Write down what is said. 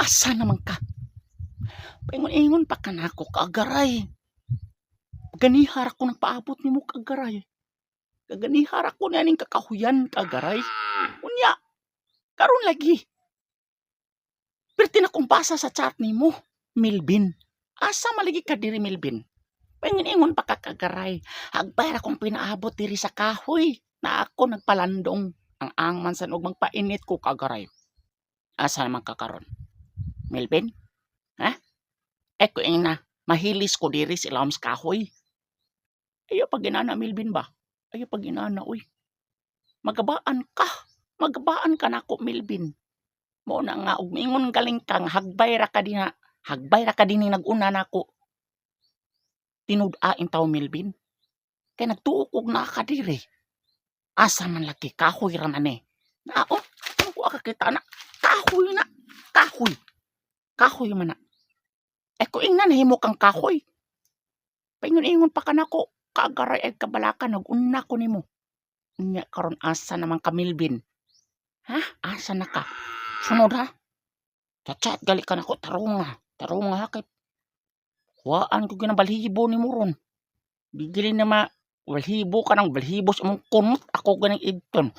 asa naman ka? Paingon-ingon pa ka na ako kaagaray. Ganihar ako ng paabot ni mo kaagaray. Ganihar ako na ning kakahuyan kaagaray. Unya, karon lagi. Perti na kong basa sa chat ni mo, Milvin. Asa malagi ka diri, Milvin? Paingon-ingon pa ka kaagaray. Hagbay akong pinaabot diri sa kahoy na ako nagpalandong. Ang angman sa magpainit ko kaagaray. Asa naman ka karon? Milvin? Ha? Eko na, mahilis ko diri sa ilawom sa kahoy. Ayo pag inana, Milvin ba? Ayo pag inana, uy. Magabaan ka na ako, Milvin. Mo na nga, umingon galing kang hagbay ra ka din nag-una na ako. Tinud-ain tao, Milvin. Kaya nagtuok na ka diri. Asa man laki, kahoy ra man eh. Naon, ano ko akakita na? Kahoy na. Kahoy man na. Eko na nahimo kang kahoy. Paingon-ingon pa ka na ko. Kaagaray ay kabalaka, nag-una ko nimo. Nya karon asa naman ka, Milvin? Ha? Asa na ka? Sunod ha? Chat gali ka na ko, tarong ha kay huwaan ko ginabalhibo ni mo ron. Bigili na balhibo ka ng balhibo sa mong kunot ako ganing idton.